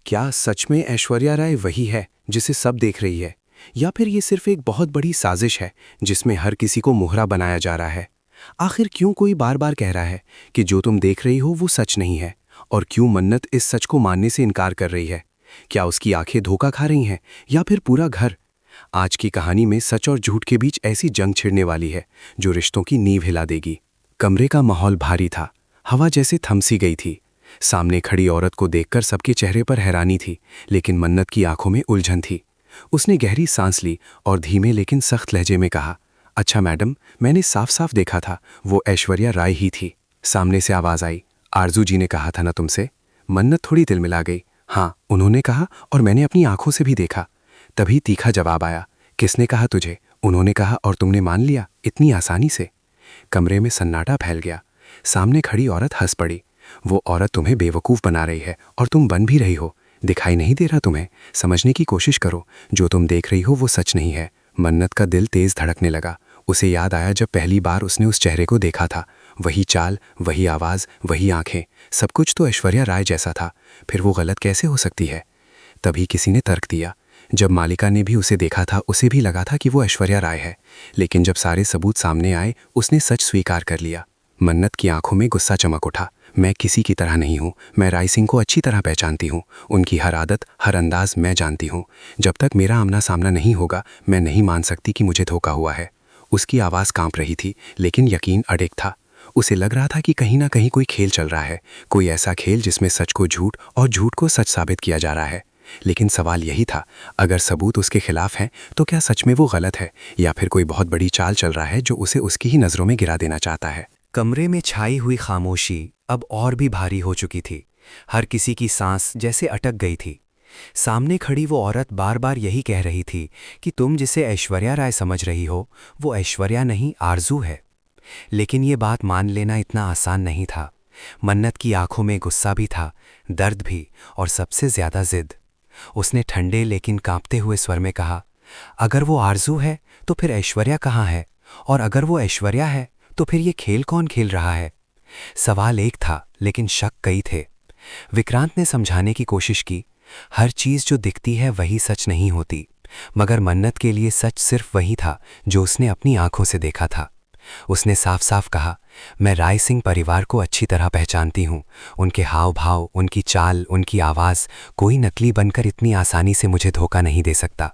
क्या सच में ऐश्वर्या राय वही है जिसे सब देख रही है, या फिर ये सिर्फ एक बहुत बड़ी साजिश है जिसमें हर किसी को मोहरा बनाया जा रहा है? आखिर क्यों कोई बार बार कह रहा है कि जो तुम देख रही हो वो सच नहीं है, और क्यों मन्नत इस सच को मानने से इनकार कर रही है? क्या उसकी आंखें धोखा खा रही हैं, या फिर पूरा घर? आज की कहानी में सच और झूठ के बीच ऐसी जंग छिड़ने वाली है जो रिश्तों की नींव हिला देगी। कमरे का माहौल भारी था, हवा जैसे थमसी गई थी। सामने खड़ी औरत को देखकर सबके चेहरे पर हैरानी थी, लेकिन मन्नत की आंखों में उलझन थी। उसने गहरी सांस ली और धीमे लेकिन सख्त लहजे में कहा, अच्छा मैडम, मैंने साफ साफ देखा था, वो ऐश्वर्या राय ही थी। सामने से आवाज आई, आरजू जी ने कहा था ना तुमसे? मन्नत थोड़ी तिलमिला गई। हाँ, उन्होंने कहा, और मैंने अपनी आंखों से भी देखा। तभी तीखा जवाब आया, किसने कहा तुझे? उन्होंने कहा और तुमने मान लिया इतनी आसानी से? कमरे में सन्नाटा फैल गया। सामने खड़ी औरत हंस पड़ी। वो औरत तुम्हें बेवकूफ़ बना रही है, और तुम बन भी रही हो। दिखाई नहीं दे रहा तुम्हें? समझने की कोशिश करो, जो तुम देख रही हो वो सच नहीं है। मन्नत का दिल तेज धड़कने लगा। उसे याद आया जब पहली बार उसने उस चेहरे को देखा था। वही चाल, वही आवाज़, वही आंखें, सब कुछ तो ऐश्वर्या राय जैसा था। फिर वो गलत कैसे हो सकती है? तभी किसी ने तर्क दिया, जब मालिका ने भी उसे देखा था उसे भी लगा था कि वो ऐश्वर्या राय है, लेकिन जब सारे सबूत सामने आए उसने सच स्वीकार कर लिया। मन्नत की आंखों में गुस्सा चमक उठा। मैं किसी की तरह नहीं हूँ, मैं राय सिंह को अच्छी तरह पहचानती हूँ। उनकी हर आदत, हर अंदाज मैं जानती हूँ। जब तक मेरा आमना सामना नहीं होगा, मैं नहीं मान सकती कि मुझे धोखा हुआ है। उसकी आवाज़ कांप रही थी, लेकिन यकीन अड़िग था। उसे लग रहा था कि कहीं ना कहीं कोई खेल चल रहा है, कोई ऐसा खेल जिसमें सच को झूठ और झूठ को सच साबित किया जा रहा है। लेकिन सवाल यही था, अगर सबूत उसके खिलाफ हैं तो क्या सच में वो गलत है, या फिर कोई बहुत बड़ी चाल चल रहा है जो उसे उसकी ही नज़रों में गिरा देना चाहता है? कमरे में छाई हुई खामोशी अब और भी भारी हो चुकी थी। हर किसी की सांस जैसे अटक गई थी। सामने खड़ी वो औरत बार बार यही कह रही थी कि तुम जिसे ऐश्वर्या राय समझ रही हो वो ऐश्वर्या नहीं, आरजू है। लेकिन ये बात मान लेना इतना आसान नहीं था। मन्नत की आंखों में गुस्सा भी था, दर्द भी, और सबसे ज्यादा जिद। उसने ठंडे लेकिन कांपते हुए स्वर में कहा, अगर वो आरजू है तो फिर ऐश्वर्या कहाँ है? और अगर वो ऐश्वर्या है तो फिर ये खेल कौन खेल रहा है? सवाल एक था, लेकिन शक कई थे। विक्रांत ने समझाने की कोशिश की, हर चीज जो दिखती है वही सच नहीं होती। मगर मन्नत के लिए सच सिर्फ वही था जो उसने अपनी आंखों से देखा था। उसने साफ साफ कहा, मैं राय सिंह परिवार को अच्छी तरह पहचानती हूँ। उनके हाव भाव, उनकी चाल, उनकी आवाज़, कोई नकली बनकर इतनी आसानी से मुझे धोखा नहीं दे सकता।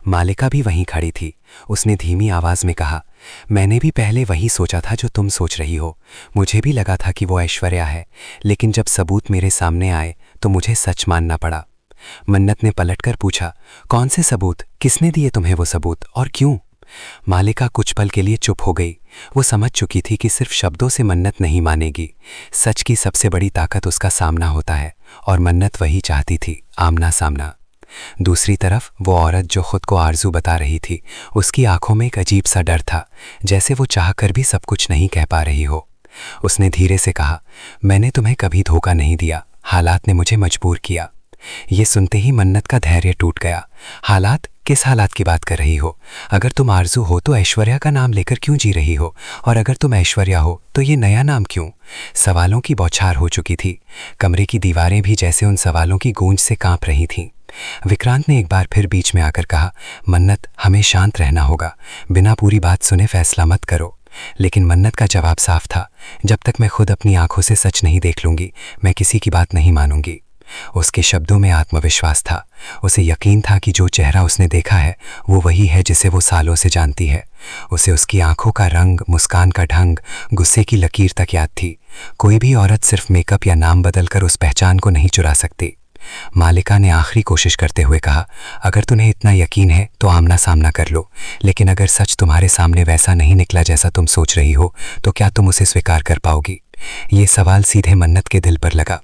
मालिका भी वहीं खड़ी थी। उसने धीमी आवाज़ में कहा, मैंने भी पहले वही सोचा था जो तुम सोच रही हो। मुझे भी लगा था कि वो ऐश्वर्या है, लेकिन जब सबूत मेरे सामने आए तो मुझे सच मानना पड़ा। मन्नत ने पलटकर पूछा, कौन से सबूत? किसने दिए तुम्हें वो सबूत, और क्यों? मालिका कुछ पल के लिए चुप हो गई। वो समझ चुकी थी कि सिर्फ शब्दों से मन्नत नहीं मानेगी। सच की सबसे बड़ी ताकत उसका सामना होता है, और मन्नत वही चाहती थी, आमना सामना। दूसरी तरफ वो औरत जो खुद को आरजू बता रही थी, उसकी आंखों में एक अजीब सा डर था, जैसे वो चाहकर भी सब कुछ नहीं कह पा रही हो। उसने धीरे से कहा, मैंने तुम्हें कभी धोखा नहीं दिया, हालात ने मुझे मजबूर किया। ये सुनते ही मन्नत का धैर्य टूट गया। हालात? किस हालात की बात कर रही हो? अगर तुम आरजू हो तो ऐश्वर्या का नाम लेकर क्यों जी रही हो? और अगर तुम ऐश्वर्या हो तो ये नया नाम क्यों? सवालों की बौछार हो चुकी थी। कमरे की दीवारें भी जैसे उन सवालों की गूंज से कांप रही थीं। विक्रांत ने एक बार फिर बीच में आकर कहा, मन्नत, हमें शांत रहना होगा। बिना पूरी बात सुने फैसला मत करो। लेकिन मन्नत का जवाब साफ था, जब तक मैं खुद अपनी आंखों से सच नहीं देख लूंगी, मैं किसी की बात नहीं मानूंगी। उसके शब्दों में आत्मविश्वास था। उसे यकीन था कि जो चेहरा उसने देखा है वो वही है जिसे वो सालों से जानती है। उसे उसकी आंखों का रंग, मुस्कान का ढंग, गुस्से की लकीर तक याद थी। कोई भी औरत सिर्फ मेकअप या नाम बदलकर उस पहचान को नहीं चुरा सकती। मालिका ने आखिरी कोशिश करते हुए कहा, अगर तुम्हें इतना यकीन है तो आमना सामना कर लो, लेकिन अगर सच तुम्हारे सामने वैसा नहीं निकला जैसा तुम सोच रही हो तो क्या तुम उसे स्वीकार कर पाओगी? ये सवाल सीधे मन्नत के दिल पर लगा।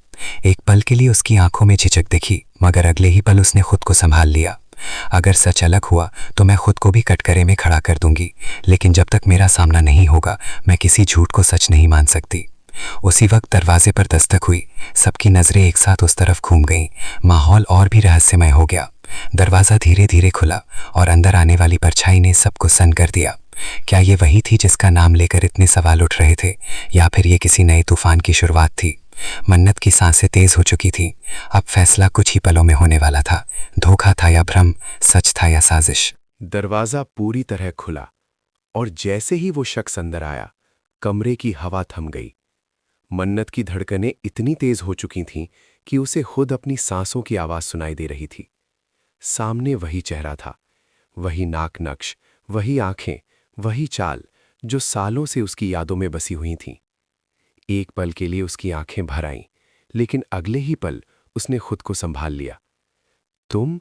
एक पल के लिए उसकी आंखों में झिझक दिखी, मगर अगले ही पल उसने खुद को संभाल लिया। अगर सच अलग हुआ तो मैं खुद को भी कटघरे में खड़ा कर दूंगी, लेकिन जब तक मेरा सामना नहीं होगा मैं किसी झूठ को सच नहीं मान सकती। उसी वक्त दरवाजे पर दस्तक हुई। सबकी नजरें एक साथ उस तरफ घूम गईं। माहौल और भी रहस्यमय हो गया। दरवाज़ा धीरे धीरे खुला और अंदर आने वाली परछाई ने सबको सन्न कर दिया। क्या ये वही थी जिसका नाम लेकर इतने सवाल उठ रहे थे, या फिर ये किसी नए तूफान की शुरुआत थी? मन्नत की सांसें तेज हो चुकी थी। अब फैसला कुछ ही पलों में होने वाला था। धोखा था या भ्रम, सच था या साजिश। दरवाजा पूरी तरह खुला और जैसे ही वो शख्स अंदर आया, कमरे की हवा थम गई। मन्नत की धड़कनें इतनी तेज हो चुकी थीं कि उसे खुद अपनी सांसों की आवाज सुनाई दे रही थी। सामने वही चेहरा था, वही नाक नक्श, वही आंखें, वही चाल जो सालों से उसकी यादों में बसी हुई थीं। एक पल के लिए उसकी आंखें भर आईं, लेकिन अगले ही पल उसने खुद को संभाल लिया। तुम?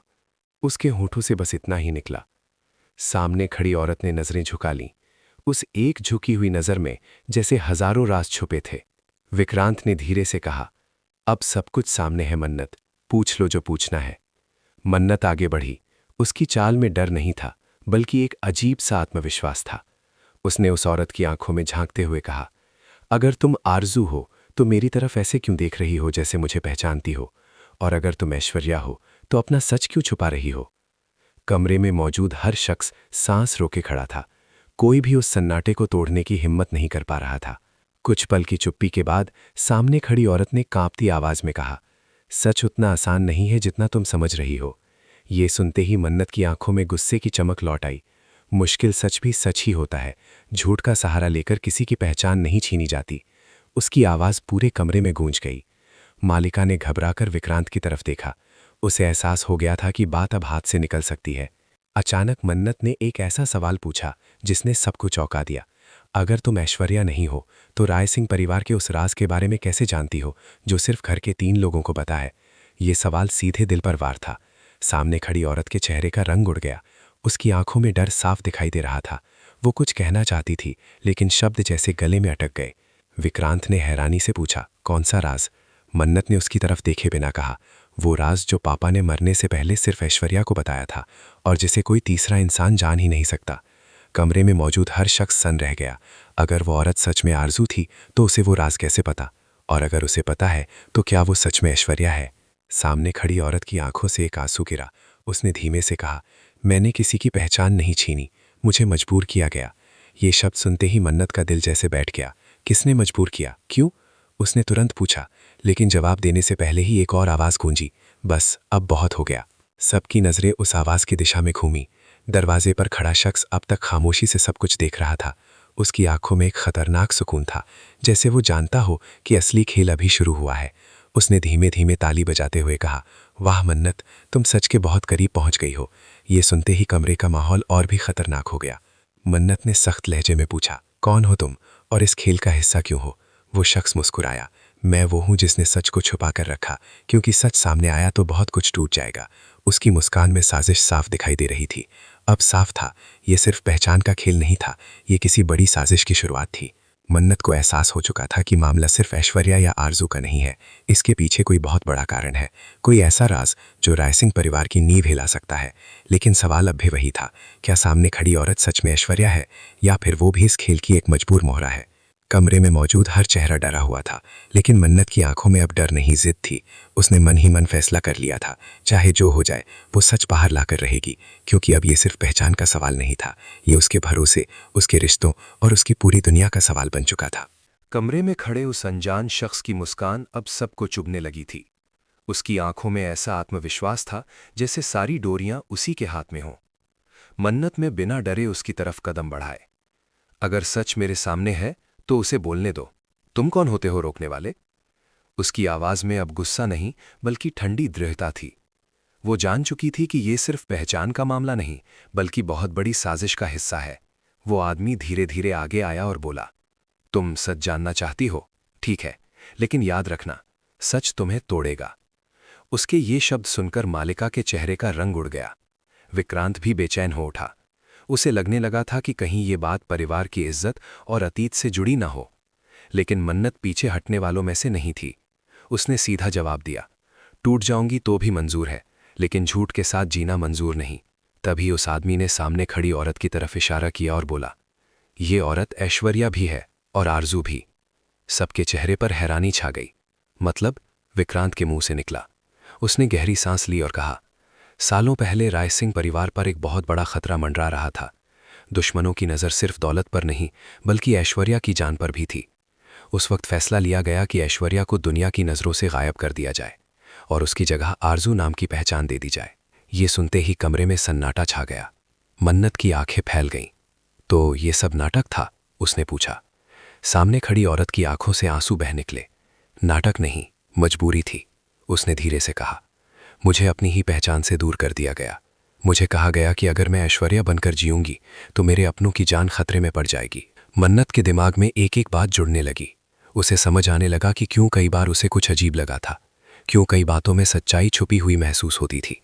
उसके होठों से बस इतना ही निकला। सामने खड़ी औरत ने नजरें झुका लीं। उस एक झुकी हुई नजर में जैसे हजारों राज छुपे थे। विक्रांत ने धीरे से कहा, अब सब कुछ सामने है मन्नत, पूछ लो जो पूछना है। मन्नत आगे बढ़ी। उसकी चाल में डर नहीं था, बल्कि एक अजीब सा आत्मविश्वास था। उसने उस औरत की आंखों में झांकते हुए कहा, अगर तुम आरजू हो तो मेरी तरफ ऐसे क्यों देख रही हो जैसे मुझे पहचानती हो? और अगर तुम ऐश्वर्या हो तो अपना सच क्यों छुपा रही हो? कमरे में मौजूद हर शख्स सांस रोके खड़ा था। कोई भी उस सन्नाटे को तोड़ने की हिम्मत नहीं कर पा रहा था। कुछ पल की चुप्पी के बाद सामने खड़ी औरत ने कांपती आवाज में कहा, सच उतना आसान नहीं है जितना तुम समझ रही हो। ये सुनते ही मन्नत की आंखों में गुस्से की चमक लौट आई। मुश्किल सच भी सच ही होता है। झूठ का सहारा लेकर किसी की पहचान नहीं छीनी जाती। उसकी आवाज पूरे कमरे में गूंज गई। मालिका ने घबराकर विक्रांत की तरफ देखा। उसे एहसास हो गया था कि बात अब हाथ से निकल सकती है। अचानक मन्नत ने एक ऐसा सवाल पूछा जिसने सबको चौंका दिया। अगर तुम ऐश्वर्या नहीं हो तो राय सिंह परिवार के उस राज के बारे में कैसे जानती हो जो सिर्फ घर के 3 लोगों को पता है? ये सवाल सीधे दिल पर वार था। सामने खड़ी औरत के चेहरे का रंग उड़ गया। उसकी आंखों में डर साफ दिखाई दे रहा था। वो कुछ कहना चाहती थी, लेकिन शब्द जैसे गले में अटक गए। विक्रांत ने हैरानी से पूछा, कौन सा राज? मन्नत ने उसकी तरफ देखे बिना कहा, वो राज जो पापा ने मरने से पहले सिर्फ ऐश्वर्या को बताया था और जिसे कोई तीसरा इंसान जान ही नहीं सकता। कमरे में मौजूद हर शख्स सन्न रह गया। अगर वो औरत सच में आरजू थी तो उसे वो राज कैसे पता? और अगर उसे पता है तो क्या वो सच में ऐश्वर्या है? सामने खड़ी औरत की आंखों से एक आंसू गिरा। उसने धीमे से कहा, मैंने किसी की पहचान नहीं छीनी, मुझे मजबूर किया गया। ये शब्द सुनते ही मन्नत का दिल जैसे बैठ गया। किसने मजबूर किया? क्यों? उसने तुरंत पूछा, लेकिन जवाब देने से पहले ही एक और आवाज गूंजी, बस अब बहुत हो गया। सबकी नजरें उस आवाज की दिशा में घूमी। दरवाजे पर खड़ा शख्स अब तक खामोशी से सब कुछ देख रहा था। उसकी आंखों में एक खतरनाक सुकून था, जैसे वो जानता हो कि असली खेल अभी शुरू हुआ है। उसने धीमे धीमे ताली बजाते हुए कहा, वाह मन्नत, तुम सच के बहुत करीब पहुंच गई हो। ये सुनते ही कमरे का माहौल और भी खतरनाक हो गया। मन्नत ने सख्त लहजे में पूछा, कौन हो तुम और इस खेल का हिस्सा क्यों हो? वो शख्स मुस्कुराया, मैं वो हूं जिसने सच को छुपा कर रखा, क्योंकि सच सामने आया तो बहुत कुछ टूट जाएगा। उसकी मुस्कान में साजिश साफ दिखाई दे रही थी। अब साफ था, ये सिर्फ पहचान का खेल नहीं था, ये किसी बड़ी साजिश की शुरुआत थी। मन्नत को एहसास हो चुका था कि मामला सिर्फ ऐश्वर्या या आरजू का नहीं है। इसके पीछे कोई बहुत बड़ा कारण है, कोई ऐसा राज जो राय सिंह परिवार की नींव हिला सकता है। लेकिन सवाल अब भी वही था, क्या सामने खड़ी औरत सच में ऐश्वर्या है या फिर वो भी इस खेल की एक मजबूर मोहरा है? कमरे में मौजूद हर चेहरा डरा हुआ था, लेकिन मन्नत की आंखों में अब डर नहीं, जिद थी। उसने मन ही मन फैसला कर लिया था, चाहे जो हो जाए वो सच बाहर लाकर रहेगी, क्योंकि अब ये सिर्फ पहचान का सवाल नहीं था, ये उसके भरोसे, उसके रिश्तों और उसकी पूरी दुनिया का सवाल बन चुका था। कमरे में खड़े उस अनजान शख्स की मुस्कान अब सबको चुभने लगी थी। उसकी आंखों में ऐसा आत्मविश्वास था जैसे सारी डोरियां उसी के हाथ में हों। मन्नत में बिना डरे उसकी तरफ कदम बढ़ाए। अगर सच मेरे सामने है तो उसे बोलने दो, तुम कौन होते हो रोकने वाले? उसकी आवाज में अब गुस्सा नहीं, बल्कि ठंडी दृढ़ता थी। वो जान चुकी थी कि ये सिर्फ पहचान का मामला नहीं, बल्कि बहुत बड़ी साजिश का हिस्सा है। वो आदमी धीरे धीरे आगे आया और बोला, तुम सच जानना चाहती हो, ठीक है, लेकिन याद रखना, सच तुम्हें तोड़ेगा। उसके ये शब्द सुनकर मालिका के चेहरे का रंग उड़ गया। विक्रांत भी बेचैन हो उठा। उसे लगने लगा था कि कहीं ये बात परिवार की इज्जत और अतीत से जुड़ी ना हो। लेकिन मन्नत पीछे हटने वालों में से नहीं थी। उसने सीधा जवाब दिया, टूट जाऊंगी तो भी मंजूर है, लेकिन झूठ के साथ जीना मंजूर नहीं। तभी उस आदमी ने सामने खड़ी औरत की तरफ इशारा किया और बोला, ये औरत ऐश्वर्या भी है और आरजू भी। सबके चेहरे पर हैरानी छा गई। मतलब? विक्रांत के मुंह से निकला। उसने गहरी सांस ली और कहा, सालों पहले राय सिंह परिवार पर एक बहुत बड़ा खतरा मंडरा रहा था। दुश्मनों की नज़र सिर्फ दौलत पर नहीं, बल्कि ऐश्वर्या की जान पर भी थी। उस वक्त फैसला लिया गया कि ऐश्वर्या को दुनिया की नज़रों से गायब कर दिया जाए और उसकी जगह आरजू नाम की पहचान दे दी जाए। ये सुनते ही कमरे में सन्नाटा छा गया। मन्नत की आंखें फैल गईं। तो ये सब नाटक था? उसने पूछा। सामने खड़ी औरत की आंखों से आंसू बह निकले। नाटक नहीं, मजबूरी थी, उसने धीरे से कहा। मुझे अपनी ही पहचान से दूर कर दिया गया। मुझे कहा गया कि अगर मैं ऐश्वर्या बनकर जीऊंगी तो मेरे अपनों की जान खतरे में पड़ जाएगी। मन्नत के दिमाग में एक एक बात जुड़ने लगी। उसे समझ आने लगा कि क्यों कई बार उसे कुछ अजीब लगा था, क्यों कई बातों में सच्चाई छुपी हुई महसूस होती थी।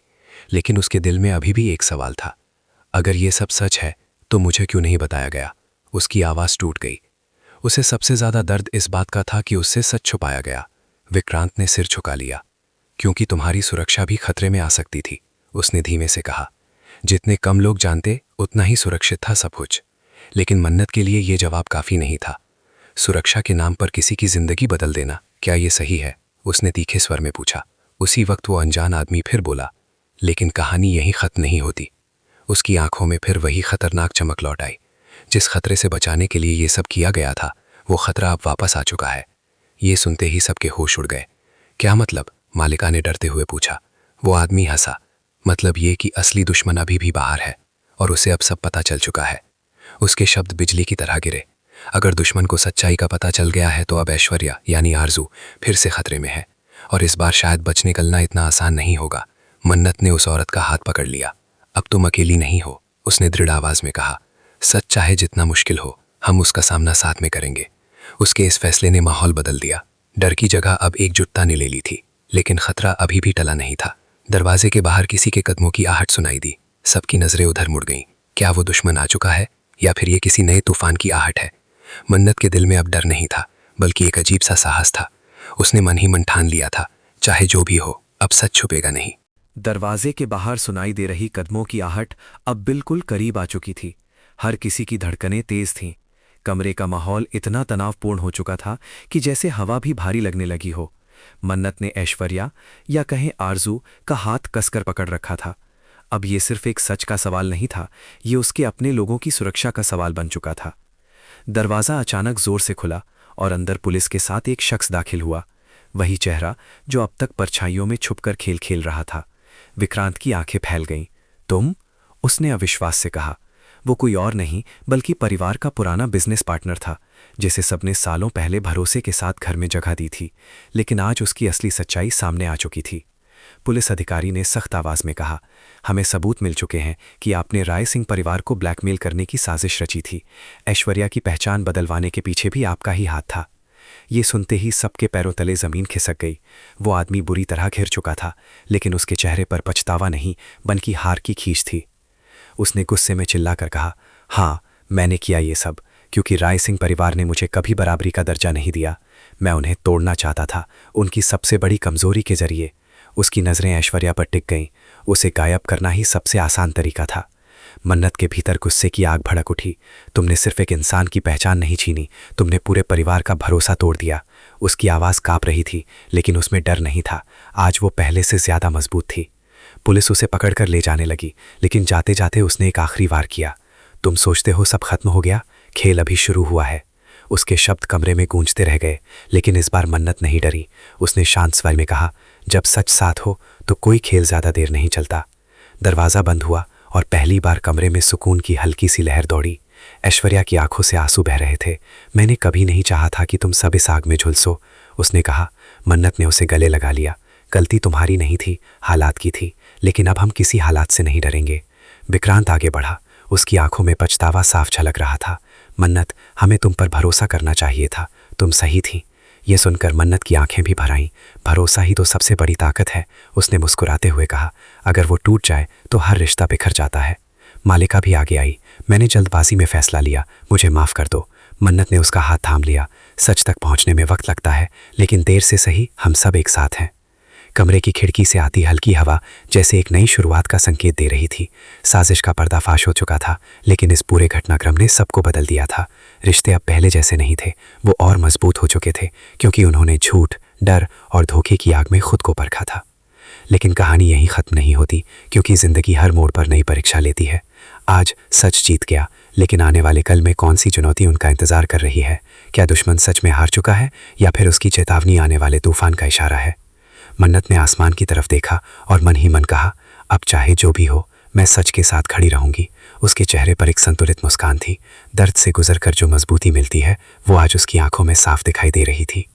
लेकिन उसके दिल में अभी भी एक सवाल था, अगर ये सब सच है तो मुझे क्यों नहीं बताया गया? उसकी आवाज़ टूट गई। उसे सबसे ज़्यादा दर्द इस बात का था कि उससे सच छुपाया गया। विक्रांत ने सिर झुका लिया। क्योंकि तुम्हारी सुरक्षा भी खतरे में आ सकती थी, उसने धीमे से कहा। जितने कम लोग जानते उतना ही सुरक्षित था सब कुछ। लेकिन मन्नत के लिए यह जवाब काफ़ी नहीं था। सुरक्षा के नाम पर किसी की जिंदगी बदल देना, क्या ये सही है? उसने तीखे स्वर में पूछा। उसी वक्त वो अनजान आदमी फिर बोला, लेकिन कहानी यहीं खत्म नहीं होती। उसकी आंखों में फिर वही खतरनाक चमक लौट आई। जिस खतरे से बचाने के लिए ये सब किया गया था, वो खतरा अब वापस आ चुका है। ये सुनते ही सबके होश उड़ गए। क्या मतलब? मालिका ने डरते हुए पूछा। वो आदमी हंसा। मतलब ये कि असली दुश्मन अभी भी बाहर है और उसे अब सब पता चल चुका है। उसके शब्द बिजली की तरह गिरे। अगर दुश्मन को सच्चाई का पता चल गया है तो अब ऐश्वर्या यानी आरजू फिर से खतरे में है और इस बार शायद बच निकलना इतना आसान नहीं होगा। मन्नत ने उस औरत का हाथ पकड़ लिया। अब तुम अकेली नहीं हो, उसने दृढ़ आवाज में कहा। सच चाहे जितना मुश्किल हो, हम उसका सामना साथ में करेंगे। उसके इस फैसले ने माहौल बदल दिया। डर की जगह अब एकजुटता ने ले ली थी, लेकिन खतरा अभी भी टला नहीं था। दरवाजे के बाहर किसी के कदमों की आहट सुनाई दी। सबकी नजरें उधर मुड़ गईं। क्या वो दुश्मन आ चुका है या फिर ये किसी नए तूफान की आहट है? मन्नत के दिल में अब डर नहीं था, बल्कि एक अजीब सा साहस था। उसने मन ही मन ठान लिया था, चाहे जो भी हो, अब सच छुपेगा नहीं। दरवाजे के बाहर सुनाई दे रही कदमों की आहट अब बिल्कुल करीब आ चुकी थी। हर किसी की धड़कनें तेज थीं। कमरे का माहौल इतना तनावपूर्ण हो चुका था कि जैसे हवा भी भारी लगने लगी हो। मन्नत ने ऐश्वर्या या कहें आरजू का हाथ कसकर पकड़ रखा था। अब ये सिर्फ एक सच का सवाल नहीं था, ये उसके अपने लोगों की सुरक्षा का सवाल बन चुका था। दरवाज़ा अचानक जोर से खुला और अंदर पुलिस के साथ एक शख्स दाखिल हुआ। वही चेहरा जो अब तक परछाइयों में छुपकर खेल खेल रहा था। विक्रांत की आंखें फैल गईं। तुम? उसने अविश्वास से कहा। वो कोई और नहीं बल्कि परिवार का पुराना बिजनेस पार्टनर था, जिसे सबने सालों पहले भरोसे के साथ घर में जगह दी थी। लेकिन आज उसकी असली सच्चाई सामने आ चुकी थी। पुलिस अधिकारी ने सख्त आवाज में कहा, हमें सबूत मिल चुके हैं कि आपने राय सिंह परिवार को ब्लैकमेल करने की साजिश रची थी। ऐश्वर्या की पहचान बदलवाने के पीछे भी आपका ही हाथ था। ये सुनते ही सबके पैरों तले जमीन खिसक गई। वो आदमी बुरी तरह घिर चुका था, लेकिन उसके चेहरे पर पछतावा नहीं बल्कि हार की खींच थी। उसने गुस्से में चिल्लाकर कहा, हाँ, मैंने किया ये सब क्योंकि राय सिंह परिवार ने मुझे कभी बराबरी का दर्जा नहीं दिया। मैं उन्हें तोड़ना चाहता था, उनकी सबसे बड़ी कमजोरी के जरिए। उसकी नज़रें ऐश्वर्या पर टिक गईं। उसे गायब करना ही सबसे आसान तरीका था। मन्नत के भीतर गुस्से की आग भड़क उठी। तुमने सिर्फ एक इंसान की पहचान नहीं छीनी, तुमने पूरे परिवार का भरोसा तोड़ दिया। उसकी आवाज़ काँप रही थी, लेकिन उसमें डर नहीं था। आज वो पहले से ज़्यादा मजबूत थी। पुलिस उसे पकड़कर ले जाने लगी, लेकिन जाते जाते उसने एक आखिरी वार किया। तुम सोचते हो सब खत्म हो गया? खेल अभी शुरू हुआ है। उसके शब्द कमरे में गूंजते रह गए, लेकिन इस बार मन्नत नहीं डरी। उसने शांत स्वर में कहा, जब सच साथ हो तो कोई खेल ज़्यादा देर नहीं चलता। दरवाज़ा बंद हुआ और पहली बार कमरे में सुकून की हल्की सी लहर दौड़ी। ऐश्वर्या की आंखों से आंसू बह रहे थे। मैंने कभी नहीं चाहा था कि तुम सब इस आग में झुलसो, उसने कहा। मन्नत ने उसे गले लगा लिया। गलती तुम्हारी नहीं थी, हालात की थी, लेकिन अब हम किसी हालात से नहीं डरेंगे। विक्रांत आगे बढ़ा। उसकी आंखों में पछतावा साफ झलक रहा था। मन्नत, हमें तुम पर भरोसा करना चाहिए था, तुम सही थी। ये सुनकर मन्नत की आंखें भी भर आईं। भरोसा ही तो सबसे बड़ी ताकत है, उसने मुस्कुराते हुए कहा। अगर वो टूट जाए तो हर रिश्ता बिखर जाता है। मालिका भी आगे आई। मैंने जल्दबाजी में फैसला लिया, मुझे माफ़ कर दो। मन्नत ने उसका हाथ थाम लिया। सच तक पहुंचने में वक्त लगता है, लेकिन देर से सही हम सब एक साथ हैं। कमरे की खिड़की से आती हल्की हवा जैसे एक नई शुरुआत का संकेत दे रही थी। साजिश का पर्दाफाश हो चुका था, लेकिन इस पूरे घटनाक्रम ने सबको बदल दिया था। रिश्ते अब पहले जैसे नहीं थे, वो और मजबूत हो चुके थे, क्योंकि उन्होंने झूठ, डर और धोखे की आग में खुद को परखा था। लेकिन कहानी यहीं ख़त्म नहीं होती, क्योंकि ज़िंदगी हर मोड़ पर नई परीक्षा लेती है। आज सच जीत गया, लेकिन आने वाले कल में कौन सी चुनौती उनका इंतज़ार कर रही है, क्या दुश्मन सच में हार चुका है या फिर उसकी चेतावनी आने वाले तूफान का इशारा है? मन्नत ने आसमान की तरफ देखा और मन ही मन कहा, अब चाहे जो भी हो मैं सच के साथ खड़ी रहूंगी। उसके चेहरे पर एक संतुलित मुस्कान थी। दर्द से गुजरकर जो मजबूती मिलती है वो आज उसकी आंखों में साफ दिखाई दे रही थी।